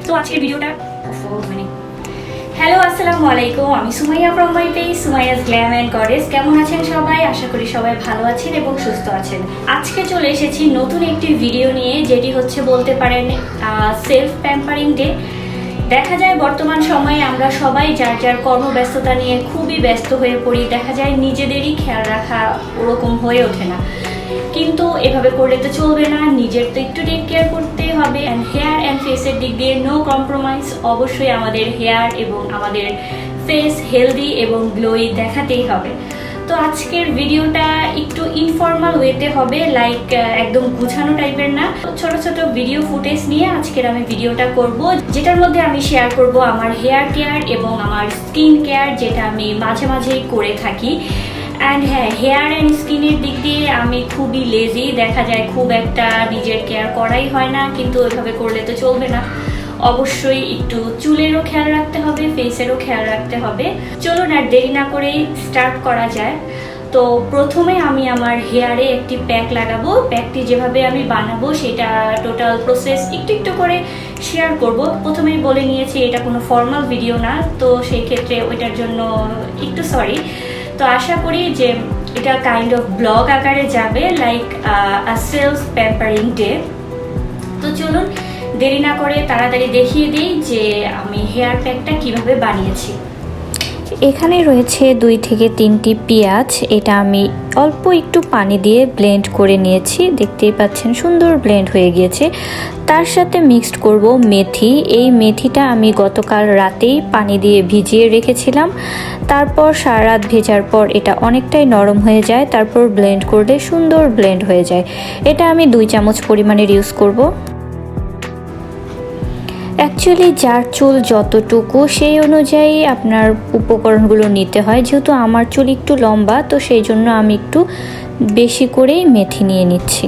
তো আজকের ভিডিওটা হ্যালো আসসালামু আলাইকুম, আমি Sumaiya from my page Sumaiya's glam and goddess. কেমন আছেন সবাই? আশা করি সবাই ভালো আছেন এবং সুস্থ আছেন। আজকে চলে এসেছি নতুন একটি ভিডিও নিয়ে, যেটি হচ্ছে বলতে পারেন সেলফ প্যাম্পারিং ডে। দেখা যায় বর্তমান সময়ে আমরা সবাই যার যার কর্মব্যস্ততা নিয়ে খুবই ব্যস্ত হয়ে পড়ি। দেখা যায় নিজেদেরই খেয়াল রাখা ওরকম হয়ে ওঠে না, কিন্তু এভাবে করলে তো চলবে না, নিজের তো একটু টেক কেয়ার করতে হবে। অ্যান্ড হেয়ার অ্যান্ড ফেসের দিক দিয়ে নো কম্প্রোমাইজ। অবশ্যই আমাদের হেয়ার এবং আমাদের ফেস হেলদি এবং গ্লোই দেখাতেই হবে। তো আজকের ভিডিওটা একটু ইনফর্মাল ওয়েতে হবে, লাইক একদম গুছানো টাইপের না। ছোট ছোট ভিডিও ফুটেজ নিয়ে আজকের আমি ভিডিওটা করব, যেটার মধ্যে আমি শেয়ার করব আমার হেয়ার কেয়ার এবং আমার স্কিন কেয়ার, যেটা আমি মাঝে মাঝেই করে থাকি। অ্যান্ড হ্যাঁ, হেয়ার অ্যান্ড স্কিনের দিক দিয়ে আমি খুবই লেজি। দেখা যায় খুব একটা নিজের কেয়ার করাই হয় না, কিন্তু ওইভাবে করলে তো চলবে না। অবশ্যই একটু চুলেরও খেয়াল রাখতে হবে, ফেসেরও খেয়াল রাখতে হবে। চলুন আর দেরি না করেই স্টার্ট করা যায়। তো প্রথমে আমি আমার হেয়ারে একটি প্যাক লাগাবো। প্যাকটি যেভাবে আমি বানাবো সেটা টোটাল প্রসেস একটু একটু করে শেয়ার করব। প্রথমেই বলে নিয়েছি এটা কোনো ফর্মাল ভিডিও না, তো সেই ক্ষেত্রে ওইটার জন্য একটু সরি। তো আশা করি যে এটা কাইন্ড অফ ব্লগ আকারে যাবে, লাইক আ সেলফ প্যাম্পারিং ডে। তো চলুন দেরি না করে তাড়াতাড়ি দেখিয়ে দিই যে আমি হেয়ার প্যাকটা কিভাবে বানিয়েছি। এখানে রয়েছে 2 থেকে 3টি পেঁয়াজ। এটা আমি অল্প একটু পানি দিয়ে ব্লেন্ড করে নিয়েছি, দেখতেই পাচ্ছেন সুন্দর ব্লেন্ড হয়ে গিয়েছে। তার সাথে মিক্সড করব মেথি। এই মেথিটা আমি গতকাল রাতেই পানি দিয়ে ভিজিয়ে রেখেছিলাম। তারপর সারা রাত ভেজার পর এটা অনেকটাই নরম হয়ে যায়, তারপর ব্লেন্ড করলে সুন্দর ব্লেন্ড হয়ে যায়। এটা আমি 2 চামচ পরিমাণের ইউজ করব। অ্যাকচুয়ালি যার চুল যতটুকু সেই অনুযায়ী আপনার উপকরণগুলো নিতে হয়। যেহেতু আমার চুল একটু লম্বা, তো সেই জন্য আমি একটু বেশি করেই মেথি নিয়ে নিচ্ছি।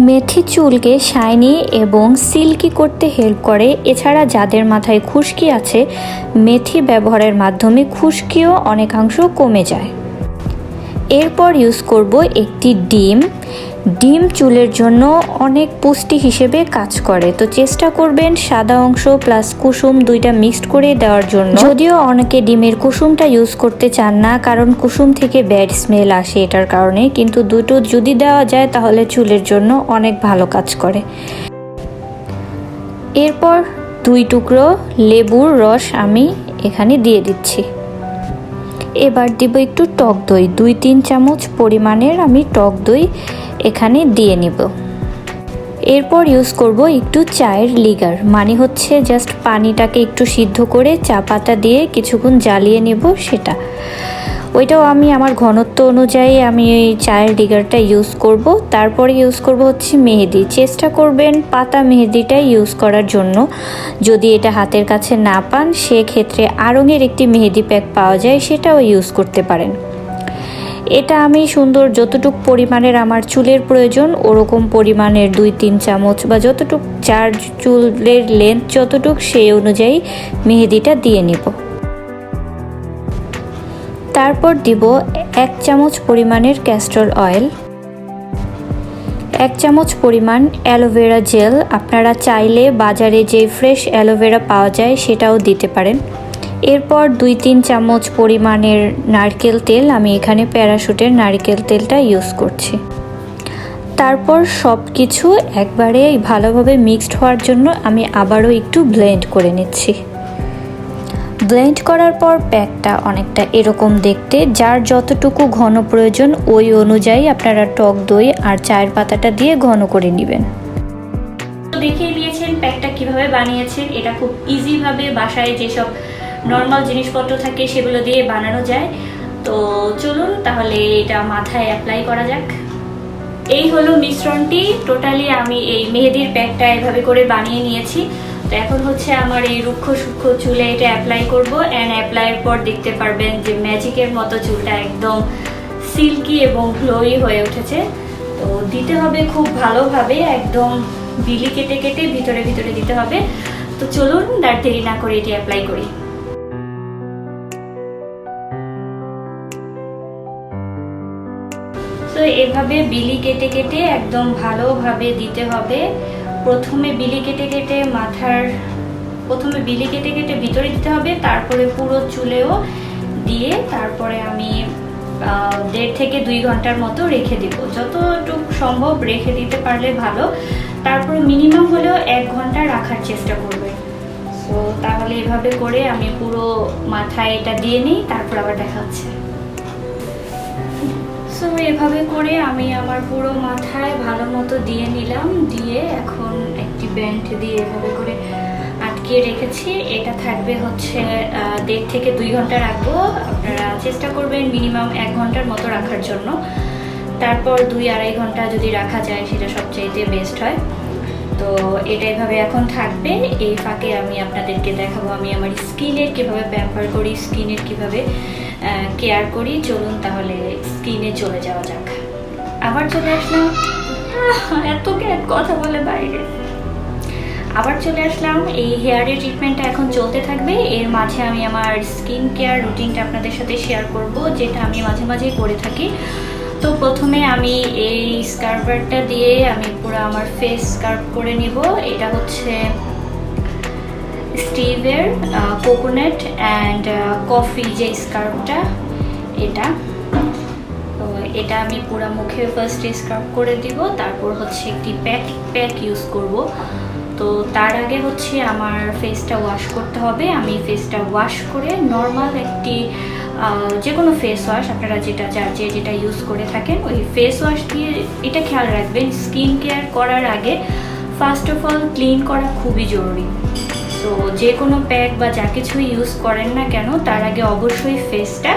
মেথি চুলকে শাইনি এবং সিল্কি করতে হেল্প করে। এছাড়া যাদের মাথায় খুশকি আছে, মেথি ব্যবহারের মাধ্যমে খুশকিও অনেকাংশ কমে যায়। এরপর ইউজ করব একটি ডিম। ডিম চুলের জন্য অনেক পুষ্টি হিসেবে কাজ করে, তো চেষ্টা করবেন সাদা অংশ প্লাস কুসুম দুইটা মিক্সড করে দেওয়ার জন্য। যদিও অনেকে ডিমের কুসুমটা ইউজ করতে চান না, কারণ কুসুম থেকে ব্যাড স্মেল আসে এটার কারণে, কিন্তু দুটো যদি দেওয়া যায় তাহলে চুলের জন্য অনেক ভালো কাজ করে। এরপর 2 টুকরো লেবুর রস আমি এখানে দিয়ে দিচ্ছি। এবার দিব একটু টক দই। 2-3 চামচ পরিমাণের আমি টক দই এখানে দিয়ে নিব। এরপর ইউজ করব একটু চায়ের লিগার, মানে হচ্ছে জাস্ট পানিটাকে একটু সিদ্ধ করে চা পাতা দিয়ে কিছুক্ষণ জ্বালিয়ে নেব সেটা। ওইটাও আমি আমার ঘনত্ব অনুযায়ী আমি এই চায়ের লিগারটা ইউজ করব। তারপরে ইউজ করব হচ্ছে মেহেদি। চেষ্টা করবেন পাতা মেহেদিটা ইউজ করার জন্য। যদি এটা হাতের কাছে না পান, সেক্ষেত্রে আড়ঙের একটি মেহেদি প্যাক পাওয়া যায়, সেটাও ইউজ করতে পারেন। এটা আমি সুন্দর যতটুক পরিমাণের আমার চুলের প্রয়োজন ওরকম পরিমাণের 2-3 চামচ বা যতটুক যার চুলের লেন্থ যতটুক সেই অনুযায়ী মেহেদিটা দিয়ে নিব। তারপর দিব 1 চামচ পরিমাণের ক্যাস্টর অয়েল, 1 চামচ পরিমাণ অ্যালোভেরা জেল। আপনারা চাইলে বাজারে যে ফ্রেশ অ্যালোভেরা পাওয়া যায় সেটাও দিতে পারেন। এরপর 2-3 চামচ পরিমাণের নারকেল তেল। আমি এখানে প্যারাশুটের নারকেল তেলটা ইউজ করছি। তারপর সব কিছু একবারে ভালোভাবে মিক্সড হওয়ার জন্য আমি আবারও একটু ব্লেন্ড করে নিচ্ছি। ব্লেন্ড করার পর প্যাকটা অনেকটা এরকম দেখতে। যার যতটুকু ঘন প্রয়োজন ওই অনুযায়ী আপনারা টক দই আর চায়ের পাতাটা দিয়ে ঘন করে নেবেন। তো দেখিয়ে দিয়েছেন প্যাকটা কিভাবে বানিয়েছেন। এটা খুব ইজিভাবে বাসায় যেসব নর্মাল জিনিসপত্র থাকে সেগুলো দিয়ে বানানো যায়। তো চলুন তাহলে এটা মাথায় অ্যাপ্লাই করা যাক। এই হলো মিশ্রণটি। টোটালি আমি এই মেহেদির প্যাকটা এভাবে করে বানিয়ে নিয়েছি। তো এখন হচ্ছে আমার এই রুক্ষ সূক্ষ্ম চুলে এটা অ্যাপ্লাই করব। অ্যান্ড অ্যাপ্লাইয়ের পর দেখতে পারবেন যে ম্যাজিকের মতো চুলটা একদম সিল্কি এবং গ্লোই হয়ে উঠেছে। তো দিতে হবে খুব ভালোভাবে, একদম বিলি কেটে কেটে ভিতরে ভিতরে দিতে হবে। তো চলুন আর দেরি না করে এটি অ্যাপ্লাই করি। তো এভাবে বিলি কেটে কেটে একদম ভালোভাবে দিতে হবে। প্রথমে বিলি কেটে কেটে মাথার প্রথমে বিলি কেটে কেটে ভিতরে দিতে হবে, তারপরে পুরো চুলেও দিয়ে তারপরে আমি 1.5 থেকে 2 ঘন্টার মতো রেখে দিব। যতটুকু সম্ভব রেখে দিতে পারলে ভালো, তারপর মিনিমাম হলেও 1 ঘন্টা রাখার চেষ্টা করবে। সো তাহলে এভাবে করে আমি পুরো মাথায় এটা দিয়ে নিই, তারপর আবার দেখা হচ্ছে। সো এভাবে করে আমি আমার পুরো মাথায় ভালো মতো দিয়ে নিলাম, দিয়ে এখন একটি ব্যান্ড দিয়ে এভাবে করে আটকিয়ে রেখেছি। এটা থাকবে হচ্ছে 1.5 থেকে 2 ঘন্টা রাখবো। আপনারা চেষ্টা করবেন মিনিমাম 1 ঘন্টার মতো রাখার জন্য। তারপর 2-2.5 ঘন্টা যদি রাখা যায় সেটা সবচাইতে বেস্ট হয়। তো এটা এভাবে এখন থাকবে। এই ফাঁকে আমি আপনাদেরকে দেখাবো আমি আমার স্কিনের কীভাবে প্যাম্পার করি, স্কিনের কীভাবে কেয়ার করি। চলুন তাহলে স্কিনে চলে যাওয়া যাক। আবার চলে আসলাম, এত কথা বলে বাইরে। আবার চলে আসলাম, এই হেয়ারের ট্রিটমেন্টটা এখন চলতে থাকবে। এর মাঝে আমি আমার স্কিন কেয়ার রুটিনটা আপনাদের সাথে শেয়ার করব, যেটা আমি মাঝে মাঝেই করে থাকি। তো প্রথমে আমি এই স্কার্বারটা দিয়ে আমি পুরো আমার ফেস স্কার্ব করে নিব। এটা হচ্ছে স্টিভের কোকোনাট অ্যান্ড কফি যে স্কার্বটা, এটা। তো এটা আমি পুরো মুখে ফার্স্টে স্কার্ব করে দিব, তারপর হচ্ছে একটি প্যাক ইউজ করব। তো তার আগে হচ্ছে আমার ফেসটা ওয়াশ করতে হবে। আমি ফেসটা ওয়াশ করে নর্মাল একটি যে কোনো ফেস ওয়াশ, আপনারা যেটা ইউজ করে থাকেন ওই ফেস ওয়াশ দিয়ে, এটা খেয়াল রাখবেন স্কিন কেয়ার করার আগে ফার্স্ট অফ অল ক্লিন করা খুবই জরুরি। তো যে কোনো প্যাক বা যা কিছু ইউজ করেন না কেন, তার আগে অবশ্যই ফেসটা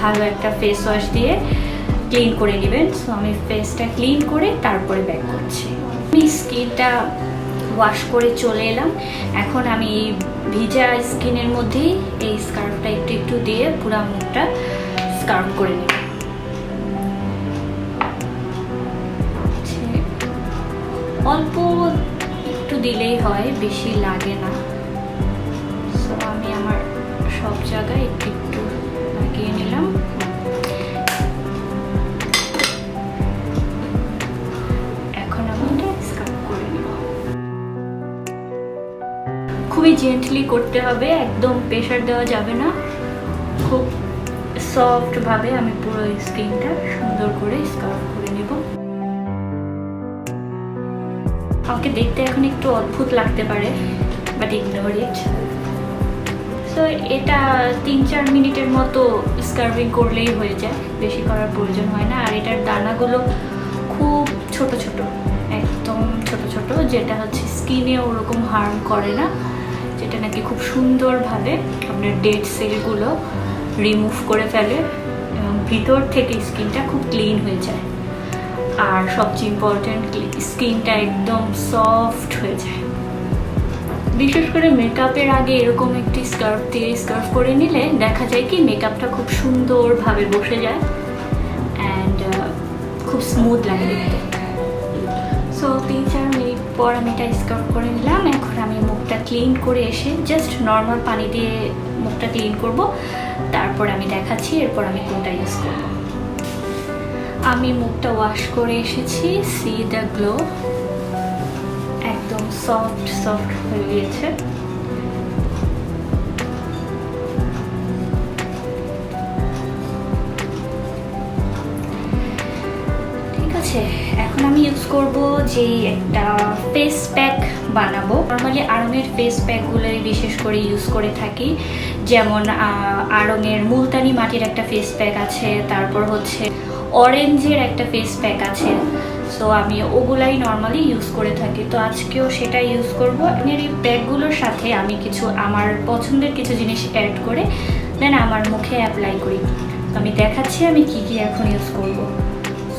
ভালো একটা ফেস ওয়াশ দিয়ে ক্লিন করে নেবেন। সো আমি ফেসটা ক্লিন করে তারপরে ব্যাক করছি। আমি স্কিনটা ওয়াশ করে চলে এলাম। এখন আমি এই ভিজা স্কিনের মধ্যেই এই স্কার্ফটা একটু দিয়ে পুরো মুখটা স্কার্ফ করে নেব। অল্প একটু দিলেই হয়, বেশি লাগে না। সো আমি আমার সব জায়গায় একটু লাগিয়ে নিলাম। এখন আমি এটা স্কার্ফ করে নেব। খুবই জেন্টলি করতে হবে, একদম প্রেশার দেওয়া যাবে না। খুব সফটভাবে আমি পুরো স্কিনটা সুন্দর করে স্কার্ফ করে নেব। আমাকে দেখতে এখন একটু অদ্ভুত লাগতে পারে, বাট ইগনোর ইট। সো এটা 3-4 মিনিটের মতো স্কার্ভিং করলেই হয়ে যায়, বেশি করার প্রয়োজন হয় না। আর এটার দানাগুলো খুব ছোট ছোট, একদম ছোট ছোট, যেটা হচ্ছে স্কিনে ওরকম হার্ম করে না, যেটা নাকি খুব সুন্দরভাবে আপনার ডেড সেলগুলো রিমুভ করে ফেলে এবং ভিতর থেকে স্কিনটা খুব ক্লিন হয়ে যায়। আর সবচেয়ে ইম্পর্টেন্ট, স্কিনটা একদম সফট হয়ে যায়। বিশেষ করে মেকআপের আগে এরকম একটি স্কার্ফ দিয়ে স্কার্ফ করে নিলে দেখা যায় কি মেকআপটা খুব সুন্দরভাবে বসে যায় অ্যান্ড খুব স্মুথ লাগে দেখতে। সো 3-4 মিনিট পর আমি এটা স্কার্ফ করে নিলাম। এখন আমি মুখটা ক্লিন করে এসে জাস্ট নর্মাল পানি দিয়ে মুখটা ক্লিন করব, তারপর আমি দেখাচ্ছি এরপর আমি কোনটা ইউজ করব। আমি মুখটা ওয়াশ করে এসেছি, সি দ্য গ্লো, একদম সফট হয়ে গিয়েছে। ঠিক আছে, এখন আমি ইউজ করব যে একটা ফেস প্যাক বানাবো। নর্মালি আড়ঙের ফেস প্যাকগুলোই বিশেষ করে ইউজ করে থাকি, যেমন আড়ঙের মুলতানি মাটির একটা ফেস প্যাক আছে, তারপর হচ্ছে অরেঞ্জের একটা ফেস প্যাক আছে। সো আমি ওগুলাই নর্মালি ইউজ করে থাকি। তো আজকেও সেটা ইউজ করবো। এই প্যাকগুলোর সাথে আমি কিছু আমার পছন্দের কিছু জিনিস অ্যাড করে দেন আমার মুখে অ্যাপ্লাই করি। তো আমি দেখাচ্ছি আমি কি কি এখন ইউজ করব।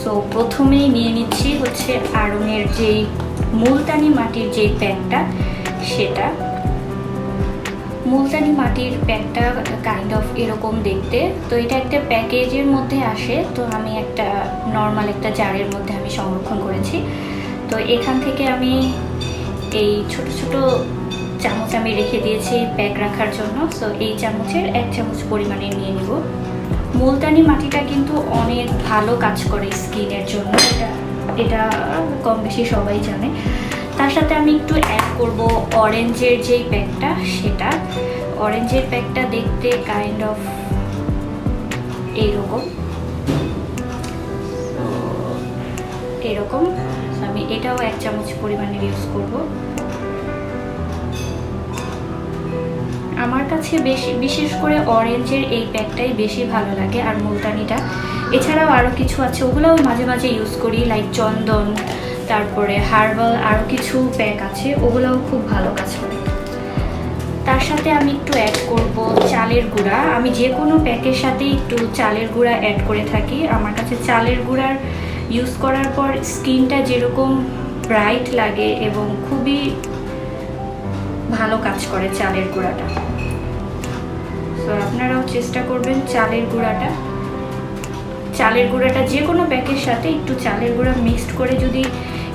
সো প্রথমেই নিয়ে নিচ্ছি হচ্ছে আড়ঙের যেই মুলতানি মাটির যেই প্যাকটা, সেটা। মুলতানি মাটির প্যাকটা কাইন্ড অফ এরকম দেখতে। তো এটা একটা প্যাকেজের মধ্যে আসে, তো আমি একটা নর্মাল একটা জারের মধ্যে আমি সংরক্ষণ করেছি। তো এখান থেকে আমি এই ছোট ছোট চামচ আমি রেখে দিয়েছি প্যাক রাখার জন্য। সো এই চামচের 1 চামচ পরিমাণে নিয়ে নিব। মুলতানি মাটিটা কিন্তু অনেক ভালো কাজ করে স্কিনের জন্য, এটা কম বেশি সবাই জানে। তার সাথে আমি একটু অ্যাড করব অরেঞ্জের যেই প্যাকটা, সেটা অরেঞ্জের প্যাকটা দেখতে কাইন্ড অফ এইরকম আমি এটাও 1 চামচ পরিমাণের ইউজ করব। আমার কাছে বিশেষ করে অরেঞ্জের এই প্যাকটাই বেশি ভালো লাগে, আর মুলতানিটা। এছাড়াও আরও কিছু আছে, ওগুলোও মাঝে মাঝে ইউজ করি, লাইক চন্দন, তারপরে হার্বাল আরও কিছু প্যাক আছে, ওগুলোও খুব ভালো কাজ করে। তার সাথে আমি একটু অ্যাড করব চালের গুঁড়া। আমি যে কোনো প্যাকের সাথে একটু চালের গুঁড়া অ্যাড করে থাকি। আমার কাছে চালের গুঁড়ার ইউজ করার পর স্কিনটা যেরকম ব্রাইট লাগে এবং খুবই ভালো কাজ করে চালের গুঁড়াটা। তো আপনারাও চেষ্টা করবেন চালের গুঁড়াটা যে কোনো প্যাকের সাথে একটু চালের গুঁড়া মিক্সড করে যদি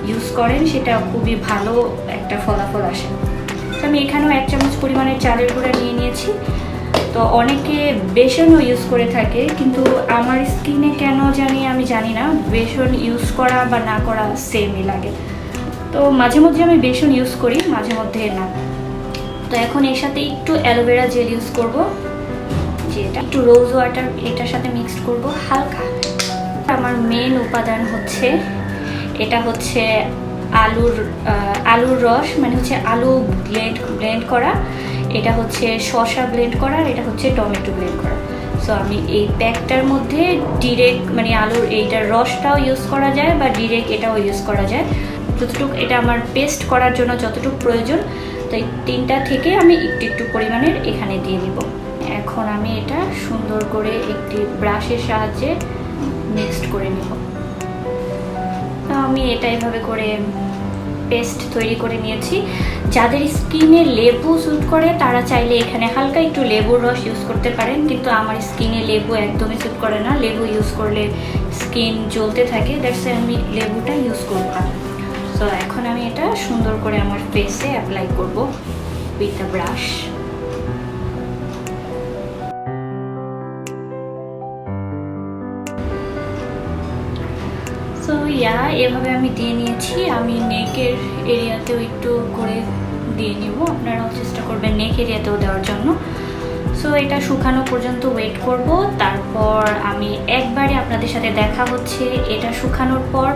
ইউজ করেন, সেটা খুবই ভালো একটা ফলাফল আসে। আমি এখানেও 1 চামচ পরিমাণের চালের গুঁড়া নিয়ে নিয়েছি। তো অনেকে বেসনও ইউজ করে থাকে, কিন্তু আমার স্কিনে কেন আমি জানি না, বেসন ইউজ করা বা না করা সেমই লাগে। তো মাঝে মধ্যে আমি বেসন ইউজ করি, মাঝে মধ্যে না। তো এখন এর সাথে একটু অ্যালোভেরা জেল ইউজ করব, যেটা একটু রোজ ওয়াটার এটার সাথে মিক্সড করব হালকা। আমার মেন উপাদান হচ্ছে, এটা হচ্ছে আলুর রস, মানে হচ্ছে আলু ব্লেন্ড করা, এটা হচ্ছে শসা ব্লেন্ড করা, আর এটা হচ্ছে টমেটো ব্লেন্ড করা। সো আমি এই প্যাকটার মধ্যে ডিরেক্ট মানে আলুর এইটার রসটাও ইউজ করা যায় বা ডিরেক্ট এটাও ইউজ করা যায়, যতটুকু এটা আমার পেস্ট করার জন্য যতটুকু প্রয়োজন। তো এই 3টা থেকে আমি একটু পরিমাণের এখানে দিয়ে দিব। এখন আমি এটা সুন্দর করে একটি ব্রাশের সাহায্যে মিক্সড করে নিব। তো আমি এটা এভাবে করে পেস্ট তৈরি করে নিয়েছি। যাদের স্কিনে লেবু স্যুট করে তারা চাইলে এখানে হালকা একটু লেবুর রস ইউজ করতে পারেন, কিন্তু আমার স্কিনে লেবু একদমই স্যুট করে না। লেবু ইউজ করলে স্কিন জ্বলতে থাকে, দ্যাটস আমি লেবুটা ইউজ করব না। সো এখন আমি এটা সুন্দর করে আমার ফেসে অ্যাপ্লাই করব উইথ দ্য ব্রাশ। সো এভাবে আমি দিয়ে নিয়েছি। আমি নেকের এরিয়াতেও একটু করে দিয়ে নিব, আপনারাও চেষ্টা করবেন নেক এরিয়াতেও দেওয়ার জন্য। সো এটা শুকানো পর্যন্ত ওয়েট করব। তারপর আমি একবারে আপনাদের সাথে দেখা হচ্ছে এটা শুকানোর পর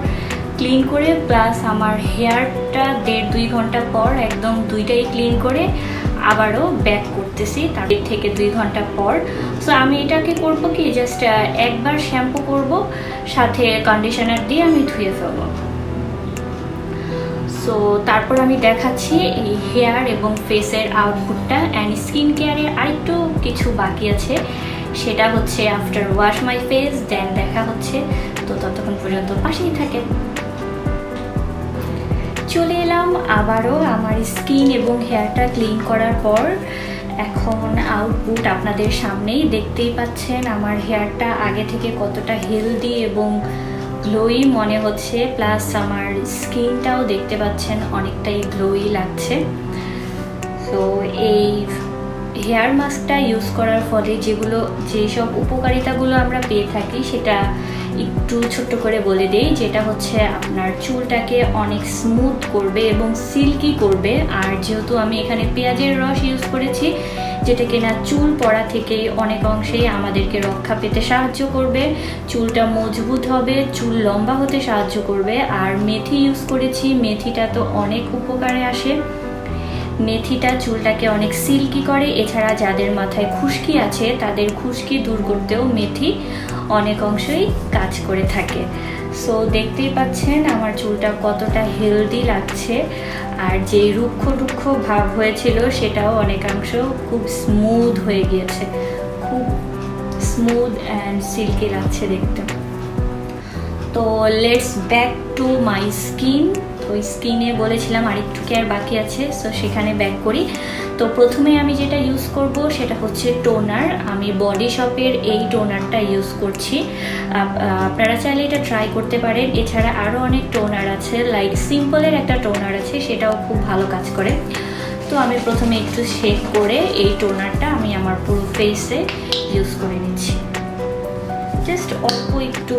ক্লিন করে, প্লাস আমার হেয়ারটা 1.5-2 ঘন্টা পর একদম দুইটাই ক্লিন করে আবারও ব্যাক করতেছি, তার থেকে 2 ঘন্টা পর। সো আমি এটাকে করব কি, জাস্ট একবার শ্যাম্পু করব, সাথে কন্ডিশনার দিয়ে আমি ধুয়ে ফেলবো। সো তারপর আমি দেখাচ্ছি এই হেয়ার এবং ফেসের আউটপুটটা। অ্যান্ড স্কিন কেয়ারের আরেকটু কিছু বাকি আছে, সেটা হচ্ছে আফটার ওয়াশ মাই ফেস, দেন দেখা হচ্ছে। তো ততক্ষণ পর্যন্ত পাশেই থাকেন। চলে এলাম আবারও আমার স্কিন এবং হেয়ারটা ক্লিন করার পর। এখন আউটপুট আপনাদের সামনেই দেখতেই পাচ্ছেন। আমার হেয়ারটা আগে থেকে কতটা হেলদি এবং গ্লোই মনে হচ্ছে, প্লাস আমার স্কিনটাও দেখতে পাচ্ছেন অনেকটাই গ্লোই লাগছে। তো এই হেয়ার মাস্কটা ইউজ করার ফলে যেসব উপকারিতাগুলো আমরা পেয়ে থাকি, সেটা একটু ছোট্ট করে বলে দেই। যেটা হচ্ছে আপনার চুলটাকে অনেক স্মুথ করবে এবং সিল্কি করবে। আর যেহেতু আমি এখানে পেঁয়াজের রস ইউজ করেছি, যেটা কিনা চুল পড়া থেকে অনেক অংশেই আমাদেরকে রক্ষা পেতে সাহায্য করবে, চুলটা মজবুত হবে, চুল লম্বা হতে সাহায্য করবে। আর মেথি ইউজ করেছি, মেথিটা তো অনেক উপকারে আসে। মেথিটা চুলটাকে অনেক সিল্কি করে। এছাড়া যাদের মাথায় খুশকি আছে, তাদের খুশকি দূর করতেও মেথি অনেক অংশই কাজ করে থাকে। সো দেখতেই পাচ্ছেন আমার চুলটা কতটা হেলদি লাগছে, আর যেই রুক্ষ ভাব হয়েছিল সেটাও অনেকাংশ খুব স্মুথ হয়ে গিয়েছে, খুব স্মুথ অ্যান্ড সিল্কি লাগছে দেখতে। তো let's back to my skin. তো স্কিনে বলেছিলাম আরেকটু কেয়ার বাকি আছে, সো সেখানে ব্যাক করি। তো প্রথমে আমি যেটা ইউজ করব সেটা হচ্ছে টোনার। আমি বডি শপের এই টোনারটা ইউজ করছি, আপনারা চাইলে এটা ট্রাই করতে পারেন। এছাড়া আরও অনেক টোনার আছে, লাইক সিম্পলের একটা টোনার আছে, সেটাও খুব ভালো কাজ করে। তো আমি প্রথমে একটু শেক করে এই টোনারটা আমি আমার পুরো ফেসে ইউজ করে নিচ্ছি। জাস্ট অল্প একটু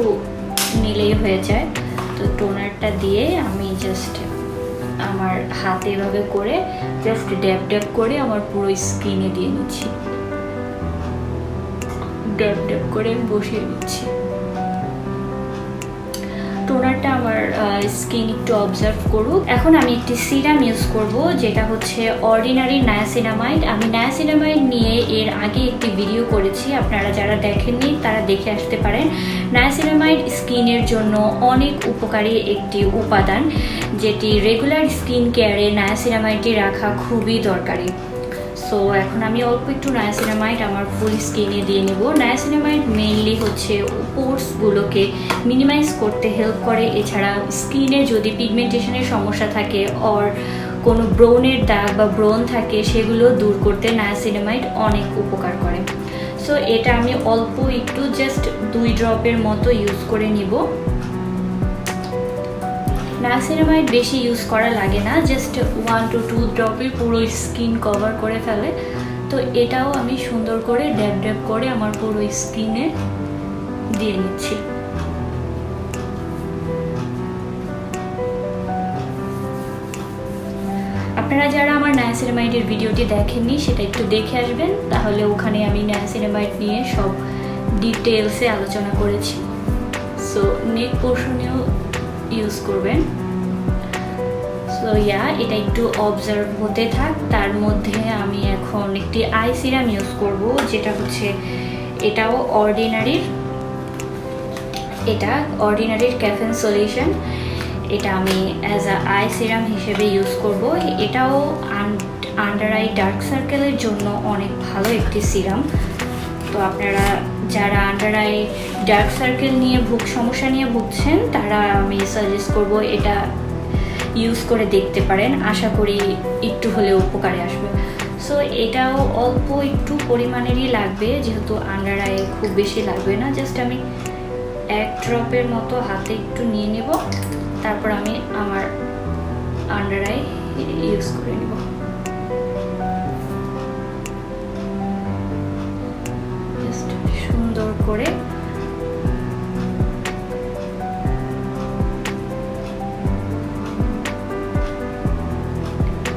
নিলেই হয়ে যায়। তো টোনারটা দিয়ে আমি জাস্ট আমার হাতে এভাবে করে জাস্ট ড্যাব ড্যাব করে আমার পুরো স্কিনে দিয়ে নিচ্ছি, ড্যাব ড্যাব করে বসিয়ে নিচ্ছি। টোনারটা আমার স্কিন একটু অবজার্ভ করুক। এখন আমি একটি সিরাম ইউজ করব, যেটা হচ্ছে অর্ডিনারি নায়াসিনামাইড। আমি নায়াসিনামাইড নিয়ে এর আগে একটি ভিডিও করেছি, আপনারা যারা দেখেননি তারা দেখে আসতে পারেন। নায়াসিনামাইড স্কিনের জন্য অনেক উপকারী একটি উপাদান, যেটি রেগুলার স্কিন কেয়ারে নায়াসিনামাইডটি রাখা খুবই দরকারি। সো এখন আমি অল্প একটু নায়াসিনামাইড আমার ফুল স্কিনে দিয়ে নেব। নায়াসিনামাইড মেইনলি হচ্ছে পোরসগুলোকে মিনিমাইজ করতে হেল্প করে। এছাড়া স্কিনে যদি পিগমেন্টেশনের সমস্যা থাকে অর কোনো ব্রনের দাগ বা ব্রণ থাকে, সেগুলো দূর করতে নায়াসিনামাইড অনেক উপকার করে। সো এটা আমি অল্প একটু জাস্ট 2 ড্রপের মতো ইউজ করে নিব। নায়াসিনামাইড বেশি ইউজ করা লাগে না, জাস্ট 1 to 2 ড্রপে পুরো স্কিন কভার করে ফেলে। তো এটাও আমি সুন্দর করে ড্যাব ড্যাব করে আমার পুরো স্কিনে দিয়ে নিচ্ছি। আপনারা যারা আমার নায়াসিনামাইডের ভিডিওটি দেখেননি সেটা একটু দেখে আসবেন, তাহলে ওখানে আমি নায়াসিনামাইড নিয়ে সব ডিটেলসে আলোচনা করেছি। সো নেক পোর্শনেও ইউজ করবেন। সো এটা একটু অবজার্ভ হতে থাক। তার মধ্যে আমি এখন একটি আই সিরাম ইউজ করব, যেটা হচ্ছে এটাও অর্ডিনারির ক্যাফেন সলিউশন। এটা আমি অ্যাজ আ আই সিরাম হিসেবে ইউজ করব। এটাও আন্ডার আই ডার্ক সার্কেলের জন্য অনেক ভালো একটি সিরাম। তো আপনারা যারা আন্ডার আই ডার্ক সার্কেল নিয়ে সমস্যা নিয়ে ভুগছেন, তারা আমি সাজেস্ট করব এটা ইউজ করে দেখতে পারেন। আশা করি একটু হলেও উপকারে আসবে। সো এটাও অল্প একটু পরিমাণেরই লাগবে, যেহেতু আন্ডার আই খুব বেশি লাগবে না। জাস্ট আমি 1 ড্রপের মতো হাতে একটু নিয়ে নেব, তারপর আমি আমার আন্ডার আই ইউজ করে নেব। জাস্ট সুন্দর করে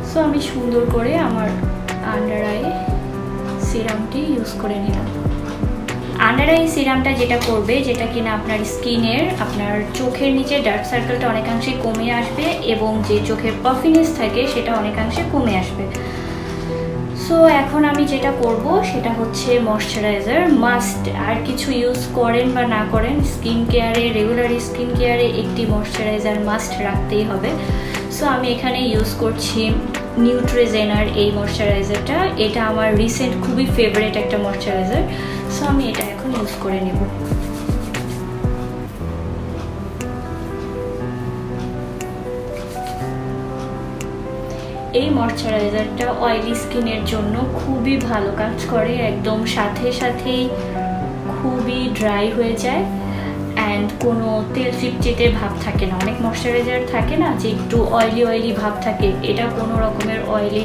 সো আমি সুন্দর করে আমার আন্ডার আই সিরামটি ইউজ করে নিলাম। আন্ডার আই সিরামটা যেটা করবে, যেটা কিনা আপনার স্কিনের, আপনার চোখের নিচে ডার্ক সার্কেলটা অনেকাংশে কমে আসবে এবং যে চোখের পাফিনেস থাকে সেটা অনেকাংশে কমে আসবে। সো এখন আমি যেটা করব সেটা হচ্ছে ময়শ্চারাইজার মাস্ট। আর কিছু ইউজ করেন বা না করেন, স্কিন কেয়ারে, রেগুলার স্কিন কেয়ারে একটি ময়শ্চারাইজার মাস্ট রাখতেই হবে। সো আমি এখানে ইউজ করছি নিউট্রিজেনার এই ময়শ্চারাইজারটা। এটা আমার রিসেন্ট খুবই ফেভারিট একটা ময়শ্চারাইজার। সো আমি এটা এখন ইউজ করে নেব। এই ময়শ্চারাইজারটা অয়েলি স্কিনের জন্য খুবই ভালো কাজ করে, একদম সাথে সাথেই খুবই ড্রাই হয়ে যায় অ্যান্ড কোনো তেল চিটচিটে ভাব থাকে না। অনেক ময়শ্চারাইজার থাকে না যে একটু অয়েলি ভাব থাকে, এটা কোনো রকমের অয়েলি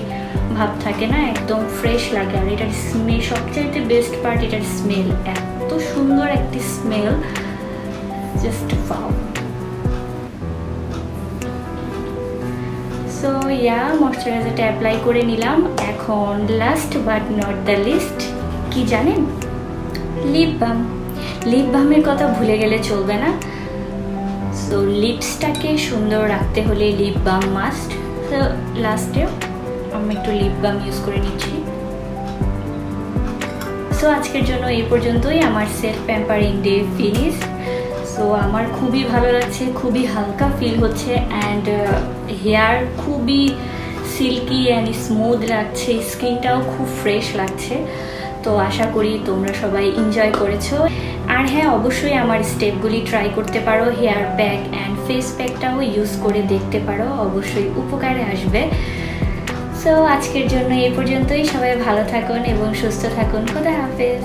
ভাব থাকে না, একদম ফ্রেশ লাগে। আর এটার স্মেল, সবচাইতে বেস্ট পার্ট এটার স্মেল, এত সুন্দর একটি স্মেল, জাস্ট ওয়াও। সো ময়শ্চারাইজারটা অ্যাপ্লাই করে নিলাম। এখন last but not the least, কি জানেন? Lip balm. লিপ বামের কথা ভুলে গেলে চলবে না। সো লিপসটাকে সুন্দর রাখতে হলে লিপ বাম মাস্ট। সো লাস্টে আমি একটু লিপ বাম ইউজ করে নিচ্ছি। সো আজকের জন্য এই পর্যন্তই। আমার self pampering day finish. So আমার খুবই ভালো লাগছে, খুবই হালকা ফিল হচ্ছে অ্যান্ড হেয়ার খুবই সিল্কি অ্যান্ড স্মুথ লাগছে, স্কিনটাও খুব ফ্রেশ লাগছে। তো আশা করি তোমরা সবাই এনজয় করেছো। আর হ্যাঁ, অবশ্যই আমার স্টেপগুলি ট্রাই করতে পারো। হেয়ার প্যাক অ্যান্ড ফেস প্যাকটাও ইউজ করে দেখতে পারো, অবশ্যই উপকারে আসবে। সো আজকের জন্য এই পর্যন্তই। সবাই ভালো থাকুন এবং সুস্থ থাকুন। খোদা হাফেজ।